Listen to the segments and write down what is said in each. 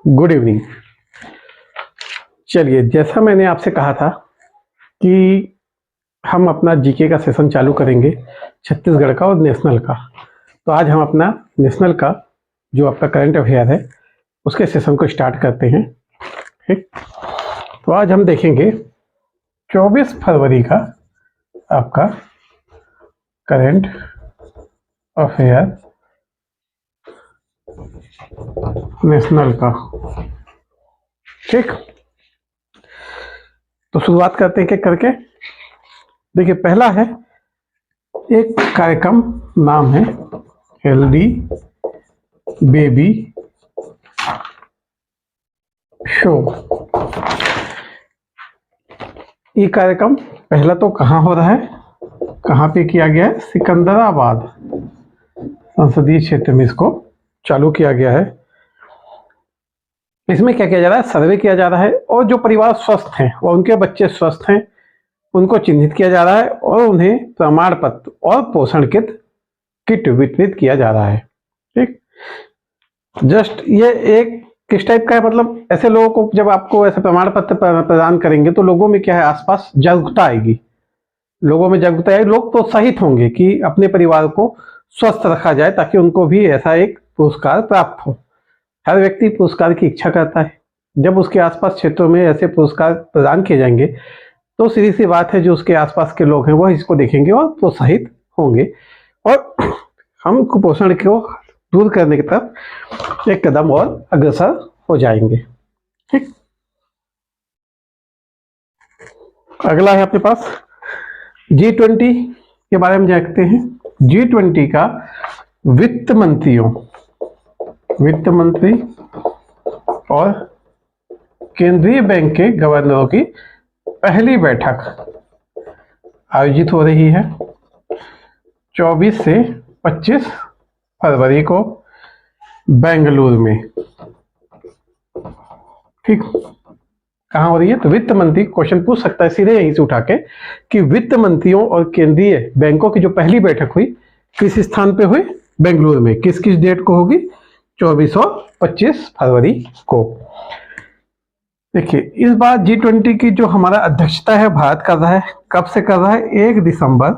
Good evening. चलिए, जैसा मैंने आपसे कहा था कि हम अपना जीके का सेशन चालू करेंगे छत्तीसगढ़ का और नेशनल का। तो आज हम अपना नेशनल का जो आपका करंट अफेयर है उसके सेशन को स्टार्ट करते हैं। ठीक, तो आज हम देखेंगे 24 फरवरी का आपका करंट अफेयर नेशनल का। ठीक, तो शुरुआत करते हैं करके। देखिए, पहला है एक कार्यक्रम, नाम है हेल्दी बेबी शो। ये कार्यक्रम पहला तो कहाँ हो रहा है, कहाँ पे किया गया है? सिकंदराबाद संसदीय क्षेत्र में इसको चालू किया गया है। इसमें क्या किया जा रहा है? सर्वे किया जा रहा है और जो परिवार स्वस्थ हैं और उनके बच्चे स्वस्थ हैं उनको चिन्हित किया जा रहा है और उन्हें प्रमाण पत्र और पोषण किट वितरित किया जा रहा है। ठीक, जस्ट ये एक किस टाइप का है, मतलब ऐसे लोगों को जब आपको ऐसे प्रमाण पत्र प्रदान करेंगे तो लोगों में क्या है, आसपास जागरूकता आएगी, लोगों में जागरूकता आएगी, लोग प्रोत्साहित होंगे कि अपने परिवार को स्वस्थ रखा जाए ताकि उनको भी ऐसा एक पुरस्कार प्राप्त हो। हर व्यक्ति पुरस्कार की इच्छा करता है। जब उसके आसपास क्षेत्रों में ऐसे पुरस्कार प्रदान किए जाएंगे तो सीधी सी बात है, जो उसके आसपास के लोग हैं वह इसको देखेंगे और प्रोत्साहित होंगे और हम कुपोषण को दूर करने की तरफ एक कदम और अग्रसर हो जाएंगे। ठीक, अगला है अपने पास G20 के बारे में जानते हैं। G20 का वित्त मंत्री और केंद्रीय बैंक के गवर्नरों की पहली बैठक आयोजित हो रही है 24 से 25 फरवरी को बेंगलुरु में। ठीक, कहाँ हो रही है? तो वित्त मंत्री, क्वेश्चन पूछ सकता है सीधे यहीं से उठा के कि वित्त मंत्रियों और केंद्रीय बैंकों की जो पहली बैठक हुई किस स्थान पे हुई? बेंगलुरु में। किस किस डेट को होगी? 24 और 25 फरवरी को। देखिए, इस बार G20 की जो हमारा अध्यक्षता है भारत कर रहा है। कब से कर रहा है? 1 दिसंबर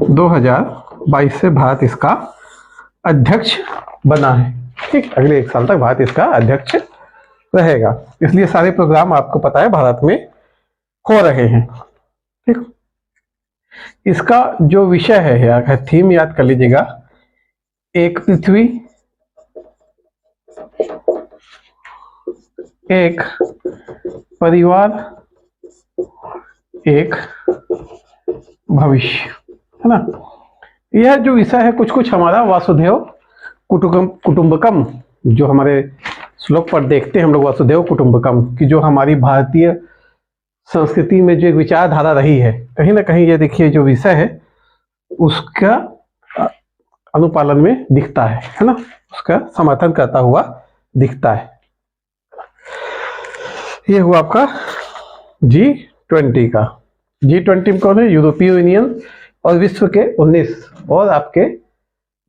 2022 से भारत इसका अध्यक्ष बना है। ठीक, अगले 1 साल तक भारत इसका अध्यक्ष रहेगा, इसलिए सारे प्रोग्राम आपको पता है भारत में हो रहे हैं। ठीक, इसका जो विषय है, थीम याद कर लीजिएगा, एक पृथ्वी, एक परिवार, एक भविष्य, है ना। यह जो विषय है कुछ हमारा वासुदेव कुटुंबकम, जो हमारे श्लोक पर देखते हैं हम लोग, वासुदेव कुटुंबकम की जो हमारी भारतीय संस्कृति में जो एक विचारधारा रही है, कहीं ना कहीं ये देखिए जो विषय है उसका अनुपालन में दिखता है ना, उसका समर्थन करता हुआ दिखता है। ये हुआ आपका G20 का। G20 कौन है? यूरोपीय यूनियन और विश्व के 19 और आपके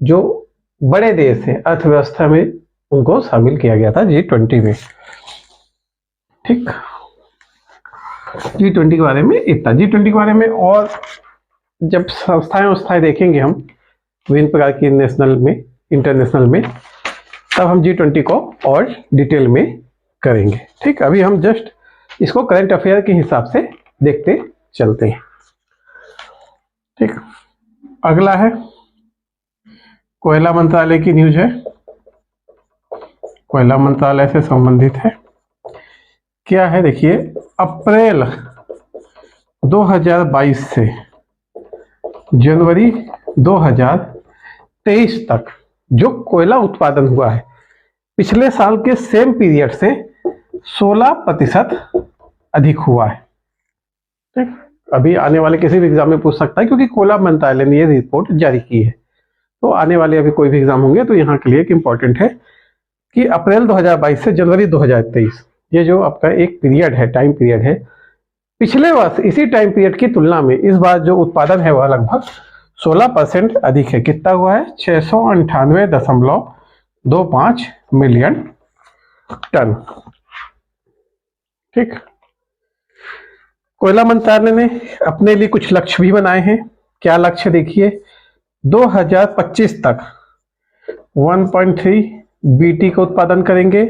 जो बड़े देश हैं अर्थव्यवस्था में, उनको शामिल किया गया था G20 में। ठीक, G20 के बारे में इतना। G20 के बारे में और जब संस्थाएं देखेंगे हम विभिन्न प्रकार की नेशनल में, इंटरनेशनल में, तब हम G20 को और डिटेल में करेंगे। ठीक, अभी हम जस्ट इसको करंट अफेयर के हिसाब से देखते चलते हैं। ठीक, अगला है कोयला मंत्रालय की न्यूज है, कोयला मंत्रालय से संबंधित है। क्या है? देखिए, अप्रैल 2022 से जनवरी 2023 तक जो कोयला उत्पादन हुआ है पिछले साल के सेम पीरियड से 16% अधिक हुआ है। ठीक, अभी आने वाले किसी भी एग्जाम में पूछ सकता है क्योंकि कोयला मंत्रालय ने ये रिपोर्ट जारी की है, तो आने वाले अभी कोई भी एग्जाम होंगे तो यहाँ के लिए एक इम्पॉर्टेंट है कि अप्रैल 2022 से जनवरी 2023 ये जो आपका एक पीरियड है, टाइम पीरियड है, पिछले वर्ष इसी टाइम पीरियड की तुलना में इस बार जो उत्पादन है वह लगभग 16% अधिक है। कितना हुआ है? 698.25 मिलियन टन। ठीक। कोयला मंत्रालय ने अपने लिए कुछ लक्ष्य भी बनाए हैं। क्या लक्ष्य देखिए, 2025 तक 1.3 बीटी का उत्पादन करेंगे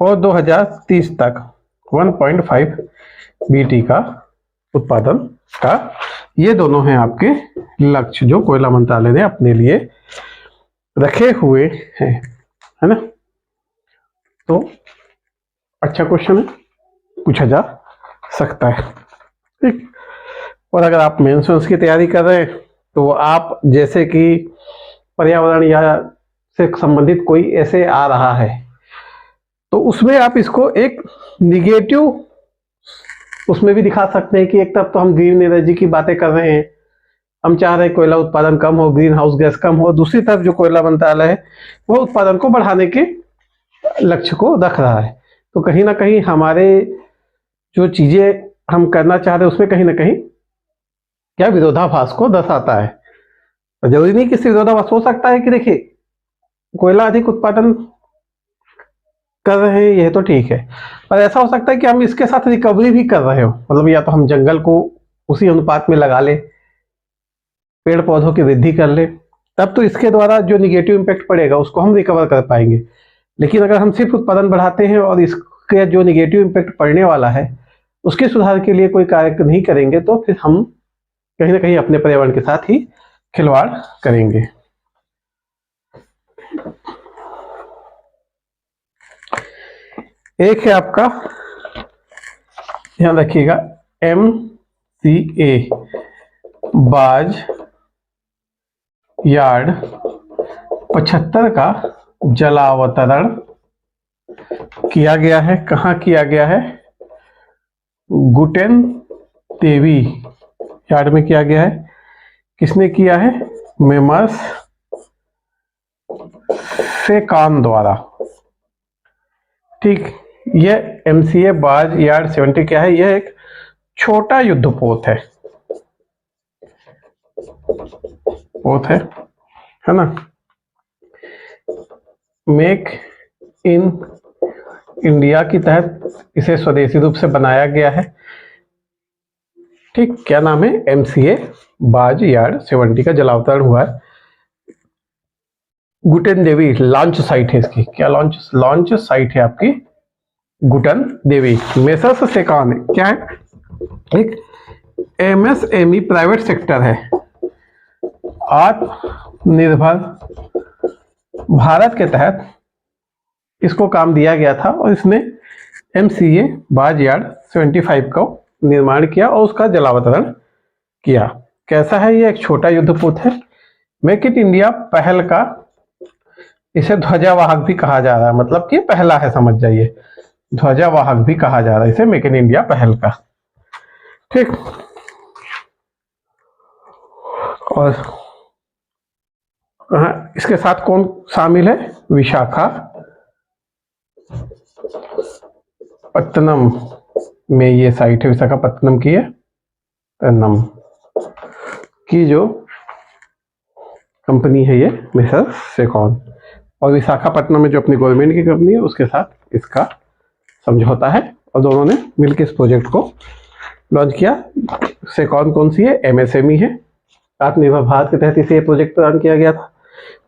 और 2030 तक 1.5 बीटी का उत्पादन का, ये दोनों हैं आपके लक्ष्य जो कोयला मंत्रालय ने अपने लिए रखे हुए हैं, है ना। तो अच्छा क्वेश्चन है, पूछा जा सकता है। ठीक। और अगर आप मेंस की तैयारी कर रहे हैं तो आप जैसे कि पर्यावरण या से संबंधित कोई ऐसे आ रहा है तो उसमें आप इसको एक निगेटिव उसमें भी दिखा सकते हैं कि एक तरफ तो हम ग्रीन एनर्जी की बातें कर रहे हैं, हम चाह रहे हैं कोयला उत्पादन कम हो, ग्रीन हाउस गैस कम हो, दूसरी तरफ जो कोयला मंत्रालय है वो उत्पादन को बढ़ाने के लक्ष्य को रख रहा है। तो कहीं ना कहीं हमारे जो चीजें हम करना चाह रहे हैं उसमें कहीं ना कहीं क्या विरोधाभास को दर्शाता है। जरूरी नहीं कि विरोधाभास हो सकता है कि देखिए कोयला अधिक उत्पादन कर रहे हैं, यह तो ठीक है, पर ऐसा हो सकता है कि हम इसके साथ रिकवरी भी कर रहे हो, मतलब या तो हम जंगल को उसी अनुपात में लगा ले, पेड़ पौधों की वृद्धि कर ले, तब तो इसके द्वारा जो निगेटिव इम्पैक्ट पड़ेगा उसको हम रिकवर कर पाएंगे। लेकिन अगर हम सिर्फ उत्पादन बढ़ाते हैं और इसके जो निगेटिव इम्पैक्ट पड़ने वाला है उसके सुधार के लिए कोई कार्य नहीं करेंगे तो फिर हम कहीं ना कहीं अपने पर्यावरण के साथ ही खिलवाड़ करेंगे। एक है आपका, ध्यान रखिएगा, MCA बाज यार्ड 75 का जलावतरण किया गया है। कहाँ किया गया है? गुटेन देवी यार्ड में किया गया है। किसने किया है? मेमर्स सेकान द्वारा। ठीक। यह MCA बाज यार्ड 70 क्या है? यह एक छोटा युद्धपोत है ना। मेक इन इंडिया की तहत इसे स्वदेशी रूप से बनाया गया है। ठीक। क्या नाम है? MCA बाज यार्ड 70 का जलावतरण हुआ है। गुटेन देवी लॉन्च साइट है इसकी। क्या लॉन्च साइट है आपकी? गुटन देवी। मेसर्स सेकान क्या है? एक MSME प्राइवेट सेक्टर है। आत्मनिर्भर भारत के तहत इसको काम दिया गया था और इसने MCA बाज यार्ड 75 का निर्माण किया और उसका जलावतरण किया। कैसा है? ये एक छोटा युद्धपोत है। मेक इन इंडिया पहल का इसे ध्वजावाहक भी कहा जा रहा है, मतलब कि पहला है, समझ जाइए, ध्वजावाहक भी कहा जा रहा है इसे, मेक इन इंडिया पहल का। ठीक। और इसके साथ कौन शामिल है? विशाखापत्तनम में ये साइट है, विशाखापत्तनम की है, पत्तनम की जो कंपनी है ये मिस्टर सेकॉन, और विशाखापट्टनम में जो अपनी गवर्नमेंट की कंपनी है उसके साथ इसका समझौता है और दोनों ने मिलकर इस प्रोजेक्ट को लॉन्च किया। सेकॉन कौन सी है? MSME है। आत्मनिर्भर भारत के तहत इसे प्रोजेक्ट प्रदान किया गया था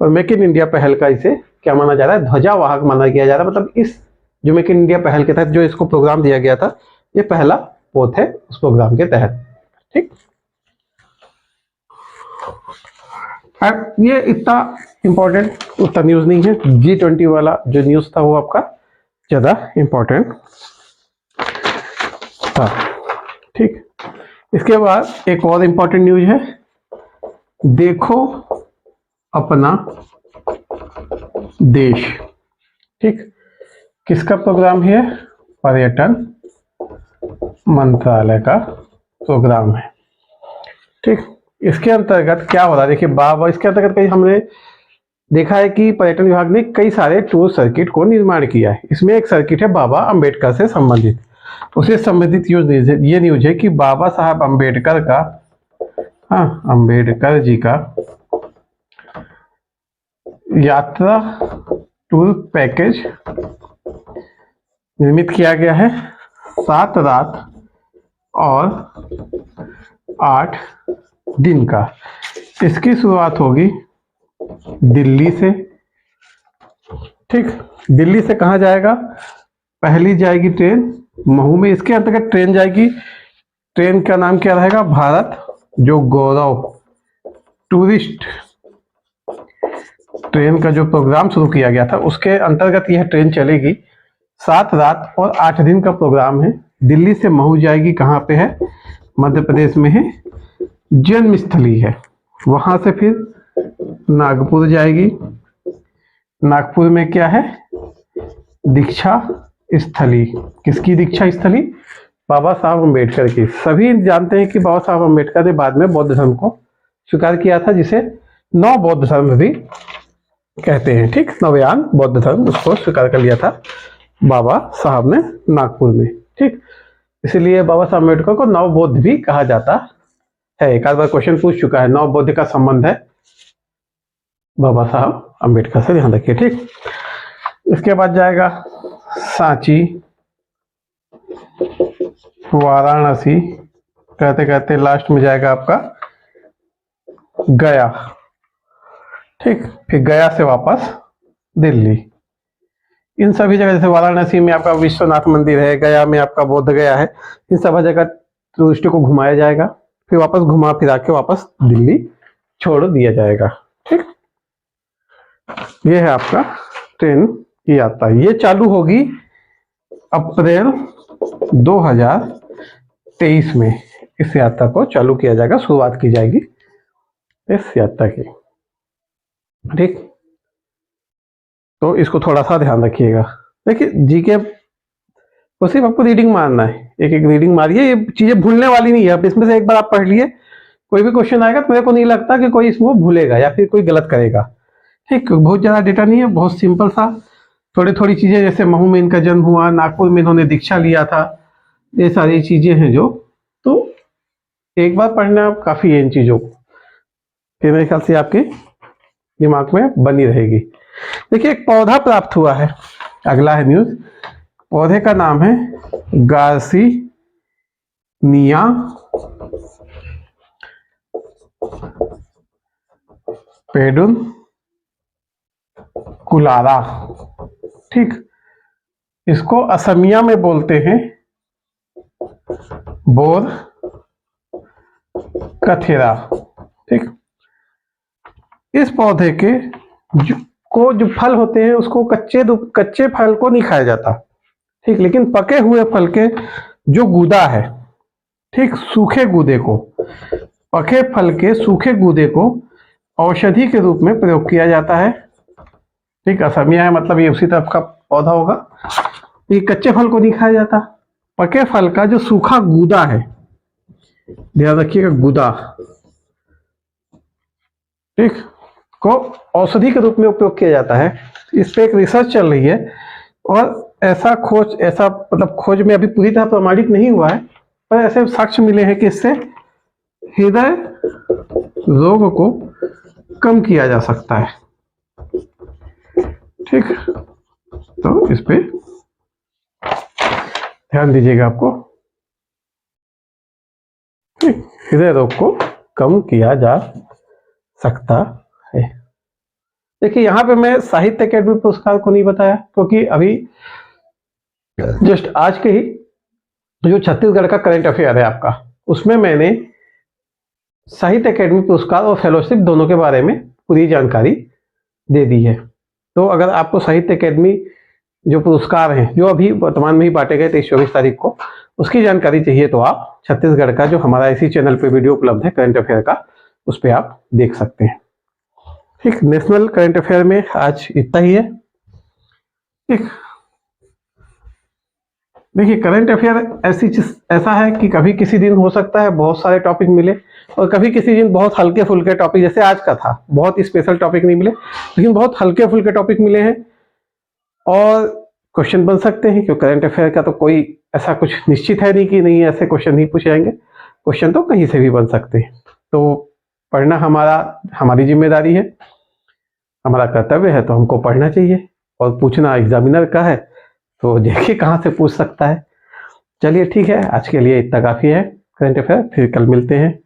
और मेक इन इंडिया पहल का इसे क्या माना जा रहा है? ध्वजावाहक माना किया जा रहा है। मतलब इस जो मेक इन इंडिया पहल के तहत जो इसको प्रोग्राम दिया गया था, ये पहला पोत है उस प्रोग्राम के तहत। ठीक। ये इतना इंपॉर्टेंट उतना न्यूज नहीं है। G20 वाला जो न्यूज था वो आपका ज्यादा इंपॉर्टेंट था। ठीक। इसके बाद एक और इंपॉर्टेंट न्यूज है, देखो अपना देश। ठीक। किसका प्रोग्राम है? पर्यटन मंत्रालय का प्रोग्राम है। ठीक। इसके अंतर्गत क्या हो रहा है? देखिए बाबा, इसके अंतर्गत कहीं हमने देखा है कि पर्यटन विभाग ने कई सारे टूर सर्किट को निर्माण किया है। इसमें एक सर्किट है बाबा अंबेडकर से संबंधित। उससे संबंधित ये न्यूज है कि बाबा साहब अंबेडकर का, अंबेडकर जी का यात्रा टूर पैकेज निर्मित किया गया है 7 रात और 8 दिन का। इसकी शुरुआत होगी दिल्ली से। ठीक, दिल्ली से कहाँ जाएगा? पहली जाएगी ट्रेन महू में, इसके अंतर्गत ट्रेन जाएगी। ट्रेन का नाम क्या रहेगा? भारत जो गौरव टूरिस्ट ट्रेन का जो प्रोग्राम शुरू किया गया था उसके अंतर्गत यह ट्रेन चलेगी। 7 रात और 8 दिन का प्रोग्राम है। दिल्ली से महू जाएगी, कहाँ पे है? मध्य प्रदेश में है, जन्मस्थली है। वहां से फिर नागपुर जाएगी। नागपुर में क्या है? दीक्षा स्थली। किसकी दीक्षा स्थली? बाबा साहब अम्बेडकर की। सभी जानते हैं कि बाबा साहब अम्बेडकर ने बाद में बौद्ध धर्म को स्वीकार किया था, जिसे नव बौद्ध धर्म भी कहते हैं। ठीक, नवयान बौद्ध धर्म उसको स्वीकार कर लिया था बाबा साहब ने नागपुर में। ठीक, इसलिए बाबा साहब अम्बेडकर को नव बौद्ध भी कहा जाता है। एक आध बार क्वेश्चन पूछ चुका है, नव बौद्ध का संबंध है बाबा साहब अम्बेडकर से, ध्यान रखिए। ठीक, इसके बाद जाएगा सांची, वाराणसी, कहते कहते लास्ट में जाएगा आपका गया। ठीक, फिर गया से वापस दिल्ली। इन सभी जगह, जैसे वाराणसी में आपका विश्वनाथ मंदिर है, गया में आपका बोध गया है, इन सब जगह टूरिस्टों को घुमाया जाएगा, फिर वापस घुमा फिरा के वापस दिल्ली छोड़ दिया जाएगा। ठीक, ये है आपका ट्रेन की यात्रा। ये चालू होगी अप्रैल 2023 में। इस यात्रा को चालू किया जाएगा, शुरुआत की जाएगी इस यात्रा की। ठीक, तो इसको थोड़ा सा ध्यान रखिएगा। देखिए जीके को सिर्फ आपको रीडिंग मारना है, एक एक रीडिंग मारिए, ये चीजें भूलने वाली नहीं है। अब इसमें से एक बार आप पढ़ लिए, कोई भी क्वेश्चन आएगा तो मेरे को नहीं लगता कि कोई इसको भूलेगा या फिर कोई गलत करेगा। ठीक, बहुत ज्यादा डेटा नहीं है, बहुत सिंपल सा, थोड़ी थोड़ी चीजें, जैसे महू में इनका जन्म हुआ, नागपुर में इन्होंने दीक्षा लिया था, ये सारी चीजें हैं जो, तो एक बार पढ़ना काफी है इन चीजों को, फिर मेरे ख्याल से आपके दिमाग में बनी रहेगी। देखिए एक पौधा प्राप्त हुआ है, अगला है न्यूज। पौधे का नाम है गार्सिनिया पेडुन कुलारा। ठीक, इसको असमिया में बोलते हैं बोर कथेरा। ठीक, इस पौधे के जो फल होते हैं उसको कच्चे फल को नहीं खाया जाता। ठीक, लेकिन पके हुए फल के जो गूदा है, ठीक, सूखे गूदे को, पके फल के सूखे गूदे को औषधि के रूप में प्रयोग किया जाता है। ठीक, असमिया है मतलब ये उसी तरह का पौधा होगा। ये कच्चे फल को नहीं खाया जाता, पके फल का जो सूखा गूदा है, ध्यान रखिएगा गूदा, ठीक, को औषधि के रूप में उपयोग किया जाता है। इस पे एक रिसर्च चल रही है और ऐसा खोज में अभी पूरी तरह प्रमाणित नहीं हुआ है, पर ऐसे साक्ष्य मिले हैं कि इससे हृदय रोग को कम किया जा सकता है। ठीक, तो इस पे ध्यान दीजिएगा आपको। हृदय रोग को कम किया जा सकता है। देखिए यहाँ पे मैं साहित्य अकेडमी पुरस्कार को नहीं बताया, क्योंकि अभी जस्ट आज के ही जो छत्तीसगढ़ का करंट अफेयर है आपका, उसमें मैंने साहित्य अकेडमी पुरस्कार और फेलोशिप दोनों के बारे में पूरी जानकारी दे दी है। तो अगर आपको साहित्य अकेडमी जो पुरस्कार हैं जो अभी वर्तमान में ही बांटे गए 23-24 तारीख को, उसकी जानकारी चाहिए तो आप छत्तीसगढ़ का जो हमारा इसी चैनल पे वीडियो उपलब्ध है करंट अफेयर का, उस पर आप देख सकते हैं। ठीक, नेशनल करंट अफेयर में आज इतना ही है। ठीक, देखिए करंट अफेयर ऐसा है कि कभी किसी दिन हो सकता है बहुत सारे टॉपिक मिले, और कभी किसी दिन बहुत हल्के फुल्के टॉपिक, जैसे आज का था, बहुत स्पेशल टॉपिक नहीं मिले, लेकिन बहुत हल्के फुल्के टॉपिक मिले हैं और क्वेश्चन बन सकते हैं। क्योंकि करंट अफेयर का तो कोई ऐसा कुछ निश्चित है नहीं कि नहीं ऐसे क्वेश्चन नहीं पूछे जाएंगे, क्वेश्चन तो कहीं से भी बन सकते हैं। तो पढ़ना हमारी जिम्मेदारी है, हमारा कर्तव्य है, तो हमको पढ़ना चाहिए। और पूछना एग्जामिनर का है तो देखिए कहाँ से पूछ सकता है। चलिए ठीक है, आज के लिए इतना काफ़ी है करंट अफेयर, फिर कल मिलते हैं।